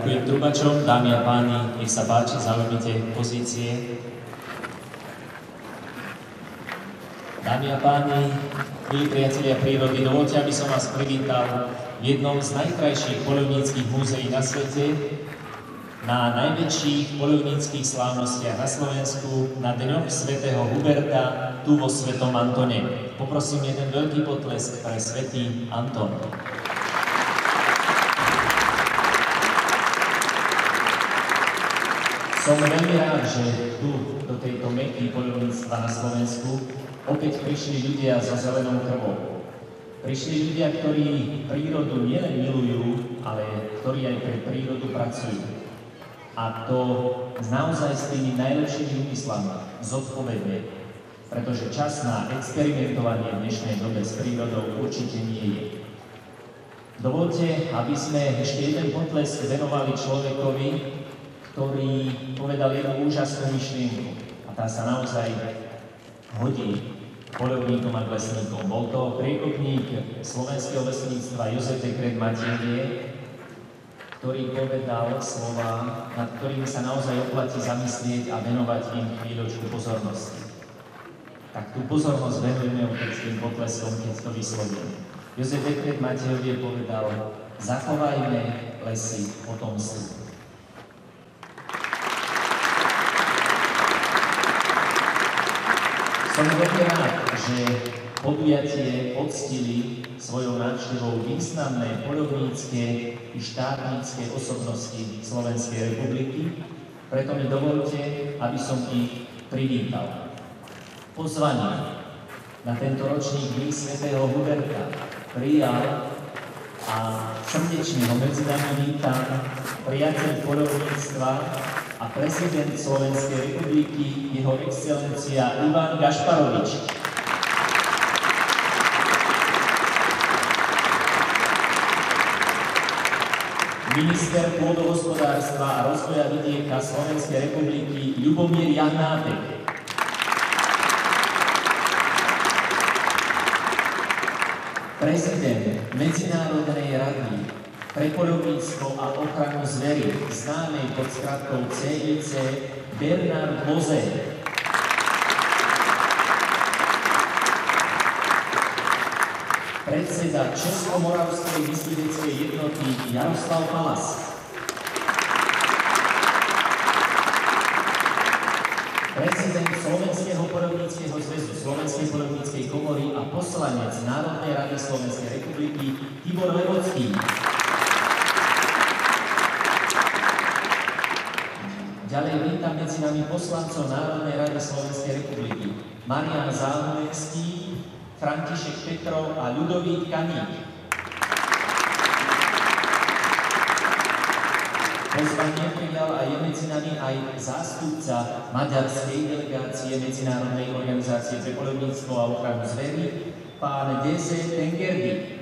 Ďakujem trubačom, dámy a páni, nech sa páči, zaujmite pozície. Dámy a páni, milí priatelia prírody, dovoľte, aby som vás privítal v jednom z najkrajších poľovníckych múzeí na svete, na najväčších poľovníckych slávnostiach na Slovensku, na dňoch svätého Huberta, tu vo Svetom Antone. Poprosím jeden veľký potlesk pre svätý Anton. Som veľmi rád, že tu, do tejto meky poľovníctva na Slovensku, opäť prišli ľudia so zelenou krvou. Prišli ľudia, ktorí prírodu nielen milujú, ale ktorí aj pre prírodu pracujú. A to naozaj s tými najlepšími úmyslami, zodpovedne, pretože čas na experimentovanie v dnešnej dobe s prírodou určite nie je. Dovoľte, aby sme ešte jeden potlesk venovali človekovi, ktorý povedal jednu úžasnú myšlienku. A tá sa naozaj hodí poľovníkom a lesníkom. Bol to priekopník slovenského lesníctva Jozef Dekret Matierie, ktorý povedal slova, nad ktorými sa naozaj oplatí zamyslieť a venovať im chvíľočku pozornosti. Tak tú pozornosť venujeme opäť s tým potleskom, keď to vyslovím. Jozef Dekret Matierie povedal: zachovajme lesy potomstvu. Som veľmi rád, že podujatie poctili svojou návštevou významné poľovnícke i štátnické osobnosti Slovenskej republiky, preto mi dovoľte, aby som ich privítal. Pozvanie na tento ročník Dní svätého Huberta prijal a srdečne ho medzi nami vítam priateľ poľovníctva a prezident Slovenskej republiky, jeho excelencia Ivan Gašparovič. Minister pôdohospodárstva a rozvoja vidieka Slovenskej republiky Ľubomír Jahnátek. Prezident Medzinárodnej rady pre poľovníctvo a ochranu zvery, známej pod skratkou CIC, Bernard Moser. Predseda Českomoravskej mysliveckej jednoty Jaroslav Palas. Prezident Slovenského poľovníckeho zväzu, Slovenskej poľovníckej komory a poslanec Národnej rady Slovenskej republiky Tibor Levocký. Ďalej vítam medzi nami poslancov Národnej rady Slovenskej republiky Marián Záhubekský, František Petrov a Ľudovít Kaník. Pozvanie prijal a je medzi nami aj zástupca maďarskej delegácie Medzinárodnej organizácie pre poľovníctvo a ochranu zvery, pán Deze Tengerdi.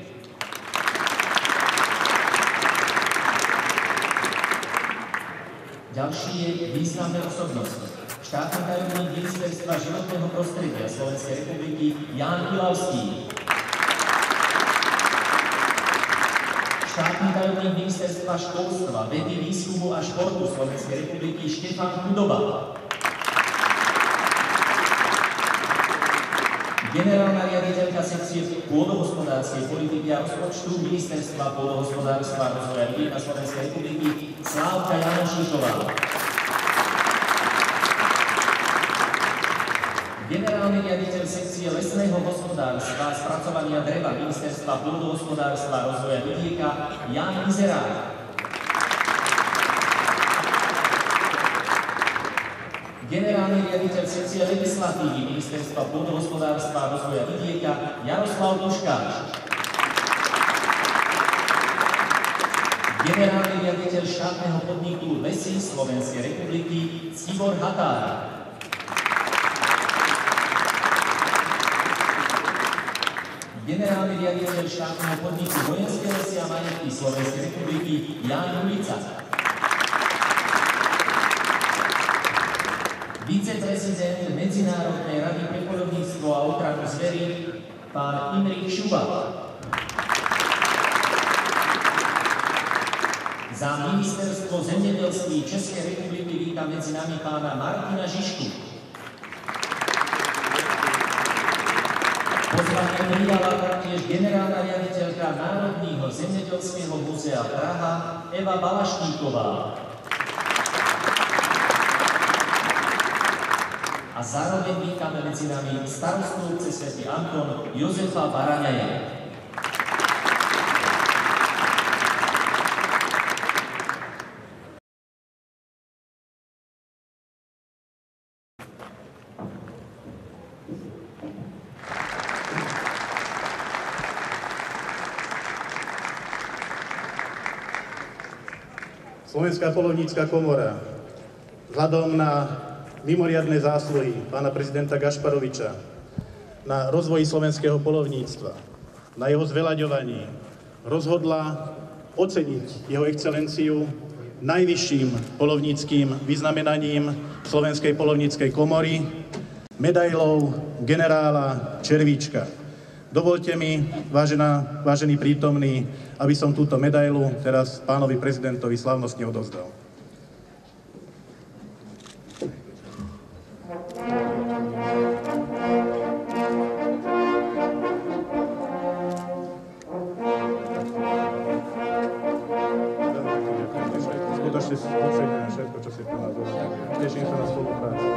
Ďalší je významné osobnosti. Štátny tajomník Ministerstva životného prostredia Slovenskej republiky Ján Ilavský. Štátny tajomník Ministerstva školstva, vedy, výskumu a športu Slovenskej republiky Štefan Chudoba. Generálna riaditeľka sekcie pôdohospodárskej politiky a rozpočtu Ministerstva pôdohospodárstva a rozvoja vidieka Slovenskej republiky Slávka Janošíková. Generálny riaditeľ sekcie lesného hospodárstva a spracovania dreva Ministerstva pôdohospodárstva a rozvoja vidieka Jan Mizerák. Generálny riaditeľ sekcie legislatívy Ministerstva pôdohospodárstva a rozvoja vidieka Jaroslav Duškáč. Generálny riaditeľ štátneho podniku Lesy Slovenskej republiky Tibor Határ. Generálny riaditeľ štátneho podniku Vojenské lesy a majetky Slovenskej republiky Ján Julica. Viceprezident Medzinárodnej rady pre poľovníctvo a ochranu zvery pán Imrich Šuba. Za ministerstvo zemědělství Českej republiky vítam medzi nami pána Martina Žižku. Pozvanie prijala taktiež generálna riaditeľka Národního zemědělského múzea Praha Eva Balašníková. A zároveň vítame medzi nami starostu obce Svätý Anton Jozefa Baraňaja. Slovenská poľovnícka komora vzhľadom na mimoriadne zásluhy pána prezidenta Gašparoviča na rozvoji slovenského poľovníctva, na jeho zveľaďovaní, rozhodla oceniť jeho excelenciu najvyšším poľovníckym vyznamenaním Slovenskej poľovníckej komory, medailou generála Červíčka. Dovolte mi, vážení prítomní, aby som túto medailu teraz pánovi prezidentovi slávnostne odovzdal. Skutočne oceňujem všetko, čo si ponadol. Teším sa na spoluprácu.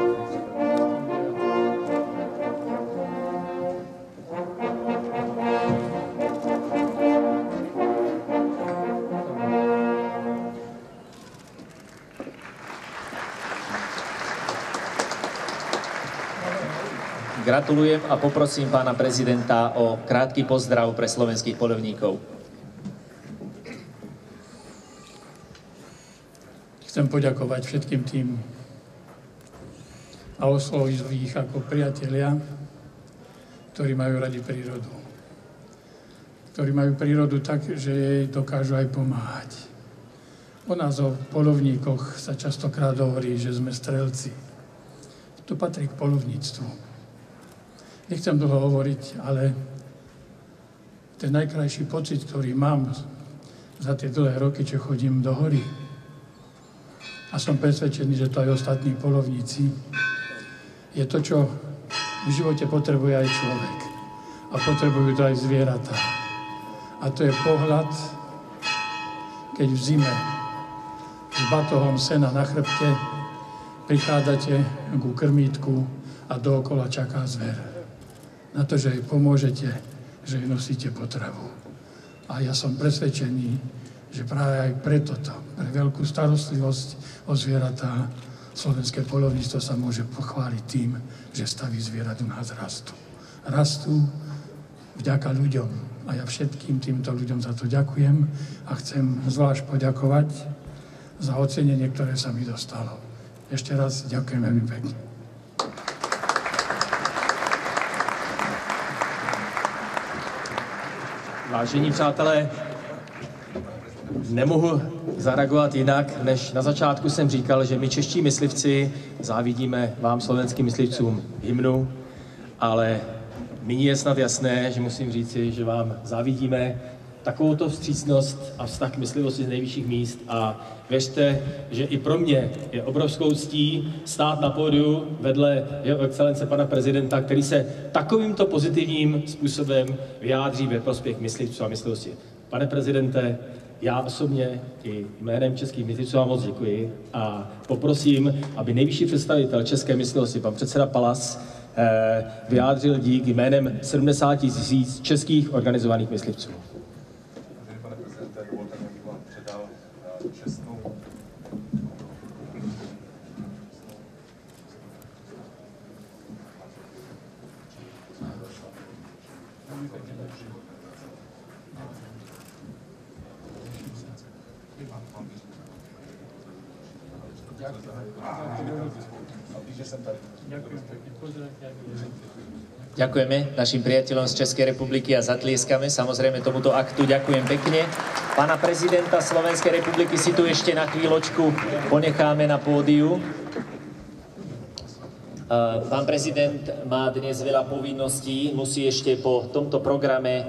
Gratulujem a poprosím pána prezidenta o krátky pozdrav pre slovenských poľovníkov. Chcem poďakovať všetkým tým a osloviť ich ako priatelia, ktorí majú radi prírodu. Ktorí majú prírodu tak, že jej dokážu aj pomáhať. O nás, o poľovníkoch, sa častokrát hovorí, že sme strelci. To patrí k poľovníctvu. Nechcem dlho hovoriť, ale ten najkrajší pocit, ktorý mám za tie dlhé roky, čo chodím do hory, a som presvedčený, že to aj ostatní poľovníci, je to, čo v živote potrebuje aj človek. A potrebujú to aj zvieratá. A to je pohľad, keď v zime s batohom sena na chrbte prichádzate ku krmítku a dookola čaká zver. Na to, že jej pomôžete, že jej nosíte potravu. A ja som presvedčený, že práve aj preto, pre veľkú starostlivosť o zvieratá, slovenské poľovníctvo sa môže pochváliť tým, že stavy zvierat u nás rastú. Rastú vďaka ľuďom. A ja všetkým týmto ľuďom za to ďakujem a chcem zvlášť poďakovať za ocenenie, ktoré sa mi dostalo. Ešte raz ďakujem veľmi pekne. Vážení přátelé, nemohu zareagovat jinak, než na začátku jsem říkal, že my čeští myslivci závidíme vám slovenským myslivcům hymnu, ale nyní je snad jasné, že musím říci, že vám závidíme takovouto vstřícnost a vztah k myslivosti z nejvyšších míst a věřte, že i pro mě je obrovskou ctí stát na pódiu vedle jeho excelence pana prezidenta, který se takovýmto pozitivním způsobem vyjádří ve prospěch myslivců a myslivosti. Pane prezidente, já osobně i jménem českých myslivců vám moc děkuji a poprosím, aby nejvyšší představitel české myslivosti, pan předseda Palas, vyjádřil dík jménem 70 000 českých organizovaných myslivců. Pane prezidente, dovolte mi, abych vám předal čestnou Ďakujeme našim priateľom z Českej republiky a zatlieskame samozrejme tomuto aktu. Ďakujem pekne. Pána prezidenta Slovenskej republiky si tu ešte na chvíľočku ponecháme na pódiu. Pán prezident má dnes veľa povinností, musí ešte po tomto programe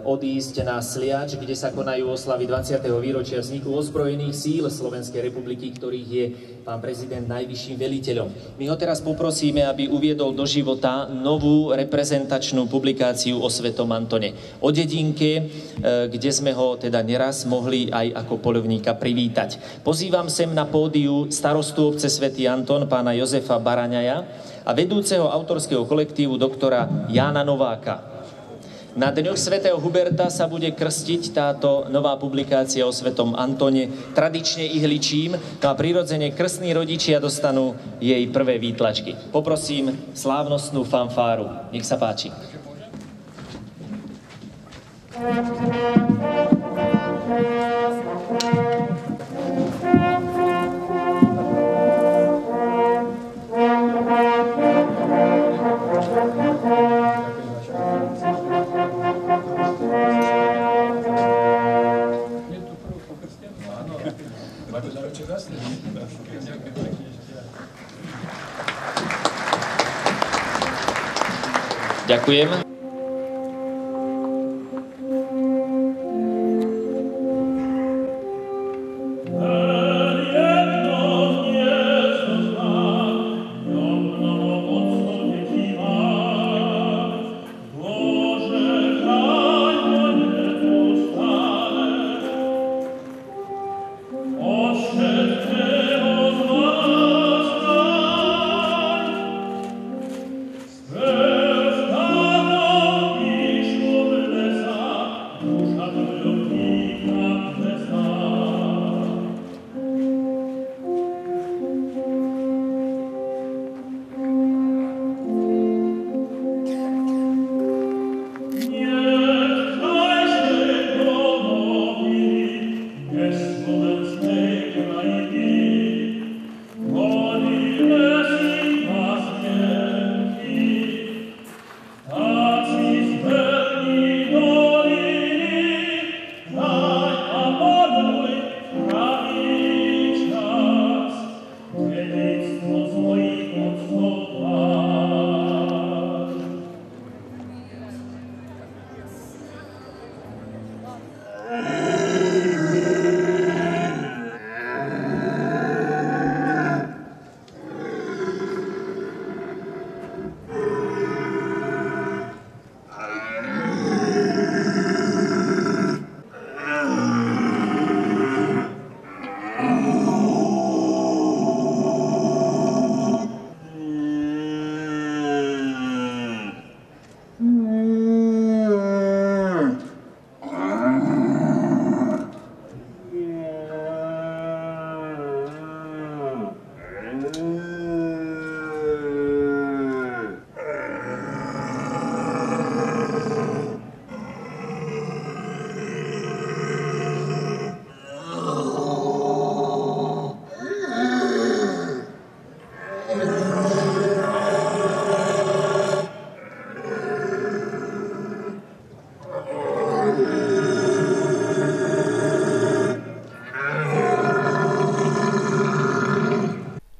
odísť na Sliač, kde sa konajú oslavy 20. výročia vzniku ozbrojených síl Slovenskej republiky, ktorých je pán prezident najvyšším veliteľom. My ho teraz poprosíme, aby uviedol do života novú reprezentačnú publikáciu o Svetom Antone. O dedinke, kde sme ho teda neraz mohli aj ako poľovníka privítať. Pozývam sem na pódiu starostu obce Svätý Anton, pána Jozefa Baraňaja a vedúceho autorského kolektívu doktora Jána Nováka. Na Dňoch svätého Huberta sa bude krstiť táto nová publikácia o Svetom Antone tradične ihličím, no a prirodzene krstní rodičia dostanú jej prvé výtlačky. Poprosím slávnostnú fanfáru. Nech sa páči. Ďakujem.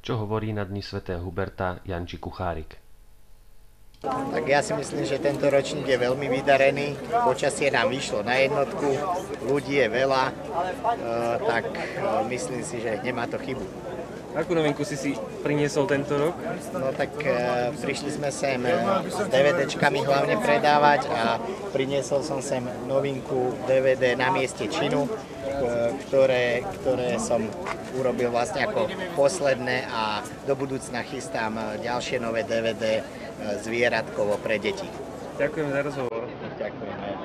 Čo hovorí na Dni svätého Huberta Janči Kuchárik? Tak ja si myslím, že tento ročník je veľmi vydarený. Počasie nám vyšlo na jednotku, ľudí je veľa, tak myslím si, že nemá to chybu. Akú novinku si priniesol tento rok? No tak prišli sme sem s DVDčkami hlavne predávať a priniesol som sem novinku DVD Na mieste činu, ktoré som urobil vlastne ako posledné a do budúcna chystám ďalšie nové DVD zvieratkovo pre deti. Ďakujem za rozhovor. Ďakujem.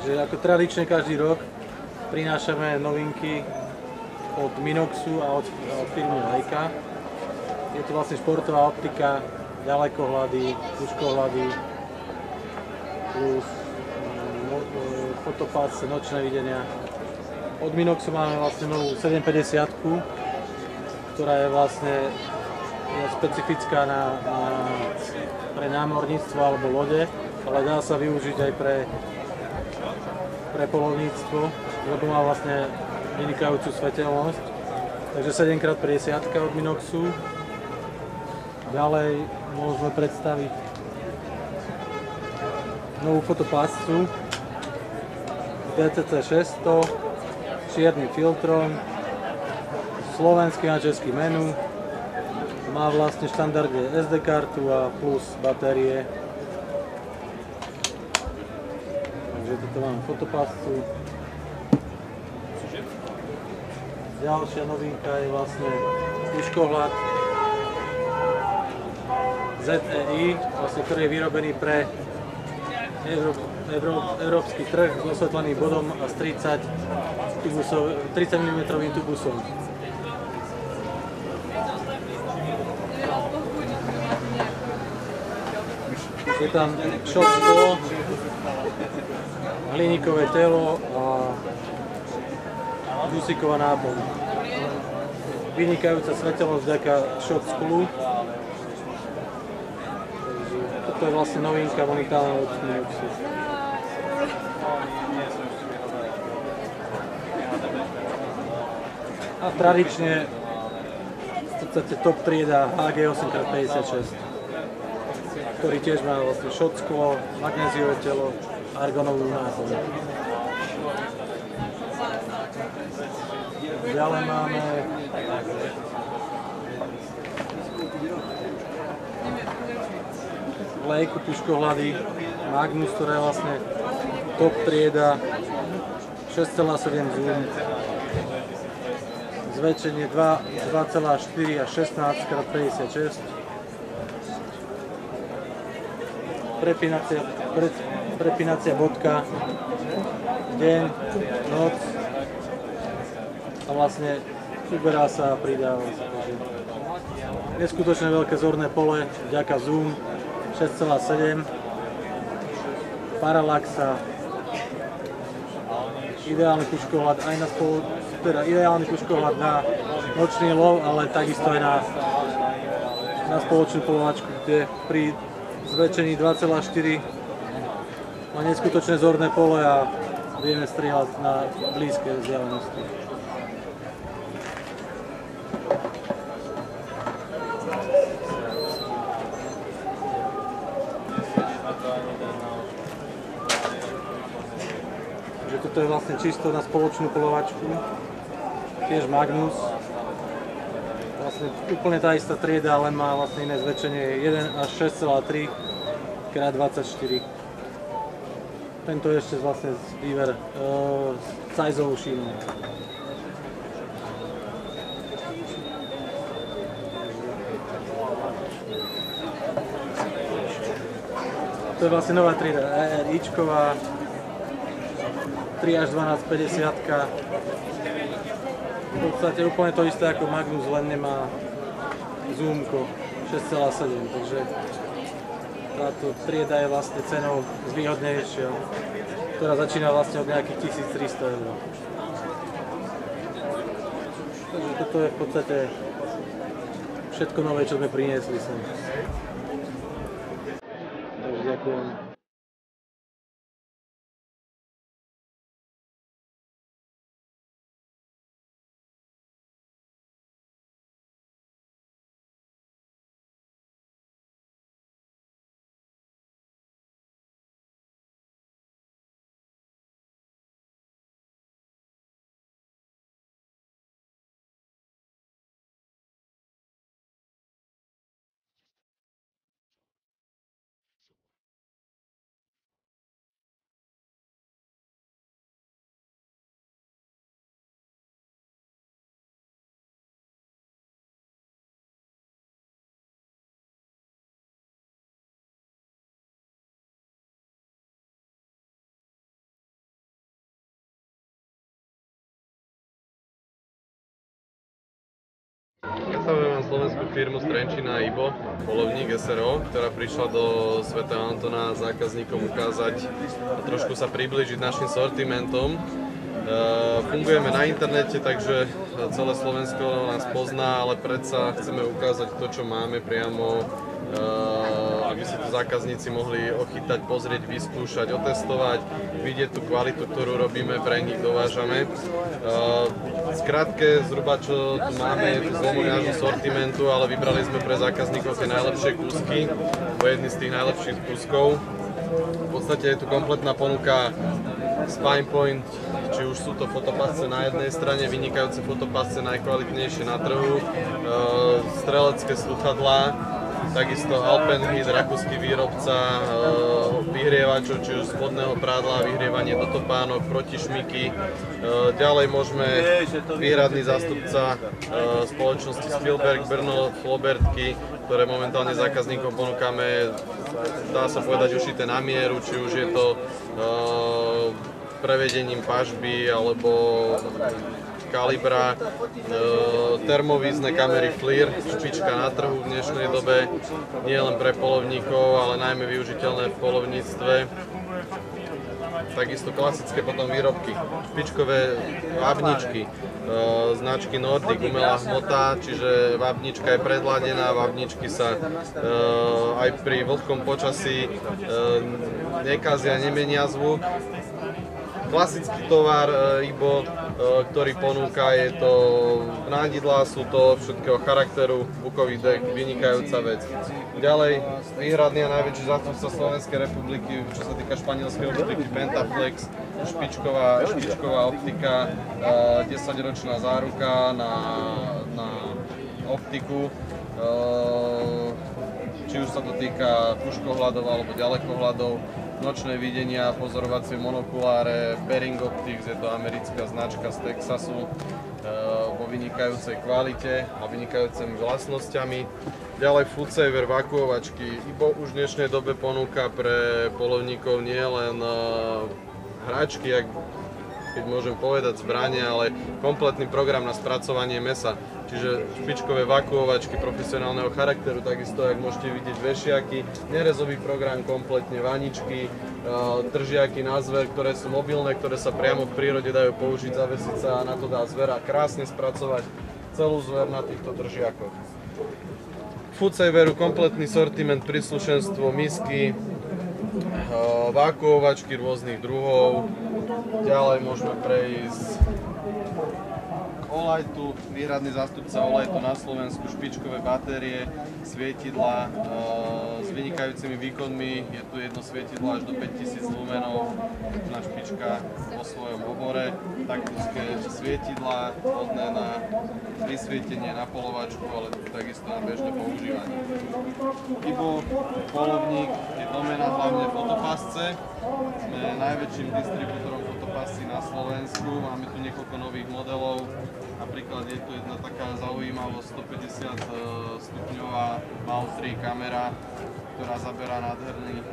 Takže ako tradične každý rok prinášame novinky od Minoxu a od firmy Leica. Je to vlastne športová optika, ďalekohľady, úzkohľady, plus fotopásce, nočné videnia. Od Minoxu máme vlastne novú 750, ktorá je vlastne specifická pre námorníctvo alebo lode, ale dá sa využiť aj pre poľovníctvo, lebo má vlastne vynikajúcu svetelnosť. Takže 7x50 od Minoxu. Ďalej môžeme predstaviť novú fotopáscu DCC 600 s čiernym filtrom, slovenský a český menu. Má vlastne štandardne SD kartu a plus batérie. Takže toto máme fotopáscu. Ďalšia novinka je vlastne úzkohľad ZEI, vlastne, ktorý je vyrobený pre európsky trh s osvetleným bodom a s 30 mm tubusom. Je tam shot sklo, hliníkové telo a dusíková náplň. Vynikajúca svetelnosť vďaka shot sklu. Toto je vlastne novinka momentálne od Minoxu. A tradične v podstate top trieda HG 8x56, ktorý tiež má vlastne shot sklo, magnéziové telo, argonovú náplň. Ďalej máme Leicu puškohľady Magnus, ktorá je vlastne top trieda, 6,7 zoom, zväčšenie 2,4 a 16x56, prepínacia bodka, deň, noc a vlastne uberá sa a pridáva sa. Neskutočne veľké zorné pole, vďaka zoom 6,7, paralaxa, ideálny puškohľad aj ideálny puškohľad na nočný lov, ale takisto aj na spoločnú polovačku, kde pri zväčšení 2,4 má neskutočné zorné pole a vieme strieľať na blízke vzdialenosti. Toto je vlastne čisto na spoločnú polovačku, tiež Magnus. Vlastne úplne tá istá trieda, len má vlastne iné zväčšenie 1 až 6,3 x 24. Tento je ešte vlastne z výver sizeovú šínou. To je vlastne nová trieda ERIčková, 3 až 12, 50. V podstate úplne to isté ako Magnus, len nemá zoomko 6,7, takže táto trieda je vlastne cenou zvýhodnejšia, ktorá začína vlastne od nejakých 1300 €. Takže toto je v podstate všetko nové, čo sme priniesli sem. Takže ďakujem. Predstavujem vám slovenskú firmu z Trenčína IBO, polovník SRO, ktorá prišla do svätého Antona zákazníkom ukázať a trošku sa priblížiť našim sortimentom. Fungujeme na internete, takže celé Slovensko nás pozná, ale predsa chceme ukázať to, čo máme priamo, aby si to zákazníci mohli ochytať, pozrieť, vyskúšať, otestovať, vidieť tú kvalitu, ktorú robíme, pre nich dovážame. Skrátke, zhruba čo tu máme, je tu zlomový nášho sortimentu, ale vybrali sme pre zákazníkov tie najlepšie kúsky, jedny z tých najlepších kúskov. V podstate je tu kompletná ponuka Spine Point, či už sú to fotopasce na jednej strane, vynikajúce fotopasce, najkvalitnejšie na trhu, strelecké sluchadlá, takisto Alpenheat, rakúsky výrobca vyhrievačov, či už spodného prádla, vyhrievanie do topánok, protišmiky. Ďalej môžeme výhradný zástupca spoločnosti Spielberg, Brno, Flobertky, ktoré momentálne zákazníkom ponúkame, dá sa povedať, ušité na mieru, či už je to prevedením pažby alebo kalibra, termovízne kamery FLIR, špička na trhu v dnešnej dobe, nie len pre polovníkov, ale najmä využiteľné v polovníctve. Takisto klasické potom výrobky, špičkové vábničky, značky Nordic, umelá hmota, čiže vábnička je predladená, vábničky sa aj pri vlhkom počasí nekazia, nemenia zvuk. Klasický tovar IBO, ktorý ponúka, je to nádidlá, sú to všetkého charakteru, bukový dek, vynikajúca vec. Ďalej, výhradný a najväčší zástupca Slovenskej republiky, čo sa týka španielskej optiky, Pentaflex, špičková optika, 10-ročná záruka na optiku. Či už sa to týka kružkohľadov alebo ďalekohľadov, nočné videnia, pozorovacie monokuláre, Bering Optics, je to americká značka z Texasu, vo vynikajúcej kvalite a vynikajúcimi vlastnosťami. Ďalej Foodsaver, vakuovačky. IBO už v dnešnej dobe ponúka pre polovníkov nie len hračky, keď môžem povedať zbrane, ale kompletný program na spracovanie mäsa. Čiže špičkové vakuovačky profesionálneho charakteru, takisto, jak môžete vidieť, vešiaky, nerezový program kompletne, vaničky, držiaky na zver, ktoré sú mobilné, ktoré sa priamo v prírode dajú použiť, zavesiť sa a na to dá zver a krásne spracovať celú zver na týchto držiakoch. Foodsaveru kompletný sortiment, príslušenstvo, misky, vakuovačky rôznych druhov. Ďalej môžeme prejsť Olightu, výhradný zástupca Olightu na Slovensku, špičkové batérie, svietidlá s vynikajúcimi výkonmi. Je tu jedno svietidlo až do 5000 lumenov, na špička vo svojom obore, taktické svietidlá vhodné na vysvietenie na polovačku, ale takisto na bežné používanie. IBO, polovník, je domena hlavne fotopasce. Sme najväčším distribútorom fotopascí na Slovensku, máme tu niekoľko nových modelov. Napríklad je tu jedna taká zaujímavosť, 150 stupňová MAU-3 kamera, ktorá zaberá nádherný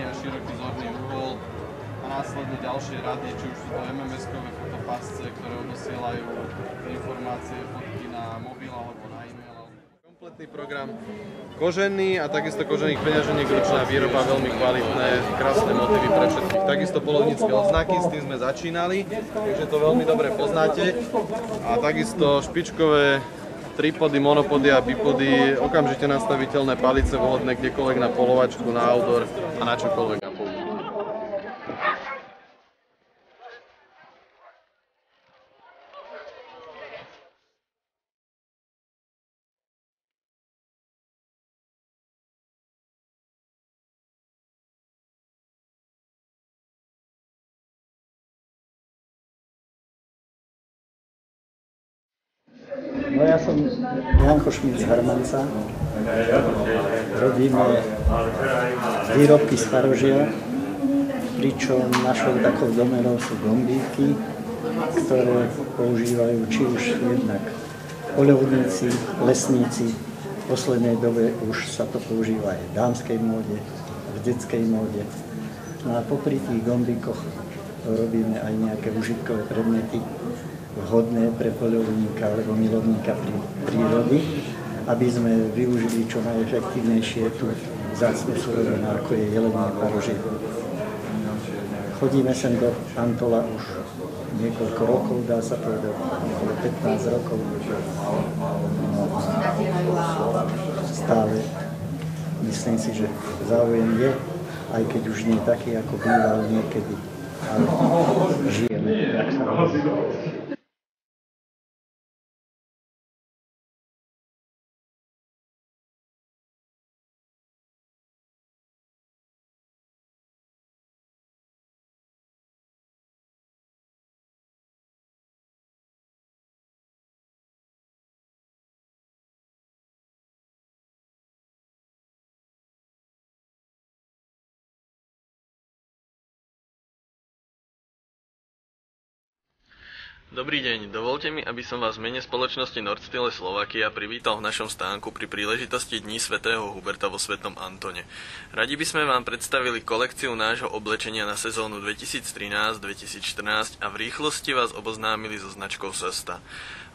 a široký zorný uhol. A následne ďalšie rady, či už sú to MMS-kové fotopasce, ktoré odosielajú informácie, fotky na mobil alebo na e-mail. Kompletný program kožený a takisto kožených peňaženiek, ručná výroba, veľmi kvalitné, krásne motívy pre všetkých. Takisto polovnícke odznaky, s tým sme začínali, takže to veľmi dobre poznáte. A takisto špičkové tripody, monopody a bipody, okamžite nastaviteľné palice vhodné kdekoľvek na polovačku, na outdoor a na čokoľvek na polu. No ja som Janko Šmíd z Harmanca. Robíme výrobky z farožia, pričom našou takou domenou sú gombíky, ktoré používajú či už jednak poľovníci, lesníci. V poslednej dobe už sa to používa aj v dámskej móde, v detskej móde. No a popri tých gombíkoch robíme aj nejaké užitkové predmety, vhodné pre poľovníka alebo milovníka prírody, aby sme využili čo najefektívnejšie tú vzácnu surovinu, ako je jelenie parožie. Chodíme sem do Antola už niekoľko rokov, dá sa povedať, okolo 15 rokov. Stále myslím si, že záujem je, aj keď už nie taký, ako býval niekedy, ale žijeme, jak sa hovorí. Dobrý deň, dovolte mi, aby som vás v mene spoločnosti Nordstile Slovakia privítal v našom stánku pri príležitosti Dní svätého Huberta vo Svetom Antone. Radi by sme vám predstavili kolekciu nášho oblečenia na sezónu 2013-2014 a v rýchlosti vás oboznámili so značkou Sasta.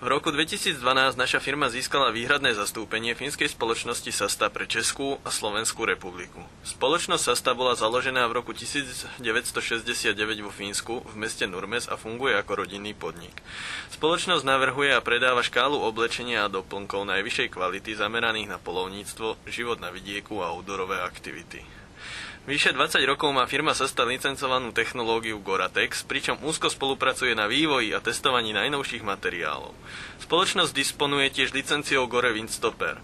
V roku 2012 naša firma získala výhradné zastúpenie fínskej spoločnosti Sasta pre Českú a Slovenskú republiku. Spoločnosť Sasta bola založená v roku 1969 vo Fínsku v meste Nurmes a funguje ako rodinný podnik. Spoločnosť navrhuje a predáva škálu oblečenia a doplnkov najvyššej kvality zameraných na poľovníctvo, život na vidieku a outdoorové aktivity. Vyše 20 rokov má firma Sasta licencovanú technológiu Goratex, pričom úzko spolupracuje na vývoji a testovaní najnovších materiálov. Spoločnosť disponuje tiež licenciou Gore Windstopper.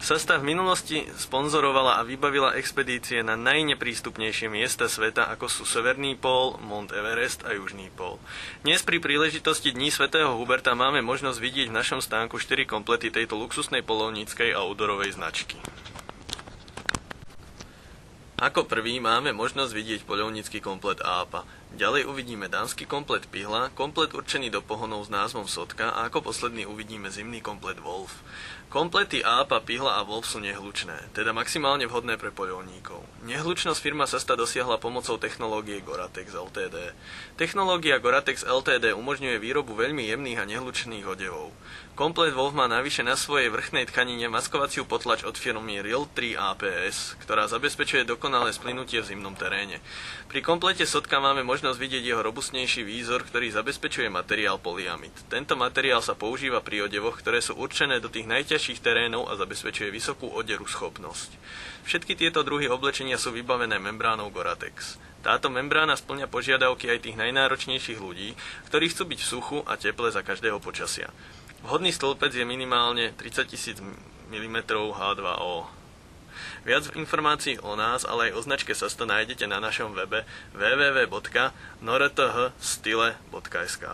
Sasta v minulosti sponzorovala a vybavila expedície na najneprístupnejšie miesta sveta, ako sú Severný pól, Mount Everest a Južný pól. Dnes pri príležitosti Dní svätého Huberta máme možnosť vidieť v našom stánku 4 komplety tejto luxusnej poľovníckej a outdoorovej značky. Ako prvý máme možnosť vidieť poľovnícky komplet Ápa. Ďalej uvidíme dámsky komplet Pihla, komplet určený do pohonov s názvom Sotka a ako posledný uvidíme zimný komplet Wolf. Komplety Ápa, Pihla a Wolf sú nehlučné, teda maximálne vhodné pre poľovníkov. Nehlučnosť firma Sasta dosiahla pomocou technológie Goratex LTD. Technológia Goratex LTD umožňuje výrobu veľmi jemných a nehlučných odevov. Komplet Wolf má navyše na svojej vrchnej tkanine maskovaciu potlač od firmy Real 3 APS, ktorá zabezpečuje dokonalé splynutie v zimnom teréne. Pri komplete Sotka máme možnosť vidieť jeho robustnejší výzor, ktorý zabezpečuje materiál polyamid. Tento materiál sa používa pri odevoch, ktoré sú určené do tých najťažších terénov a zabezpečuje vysokú oderu schopnosť. Všetky tieto druhy oblečenia sú vybavené membránou Goratex. Táto membrána spĺňa požiadavky aj tých najnáročnejších ľudí, ktorí chcú byť v suchu a teple za každého počasia. Vhodný stĺpec je minimálne 30 000 mm H2O. Viac informácií o nás, ale aj o značke Sasta nájdete na našom webe www.northstyle.sk.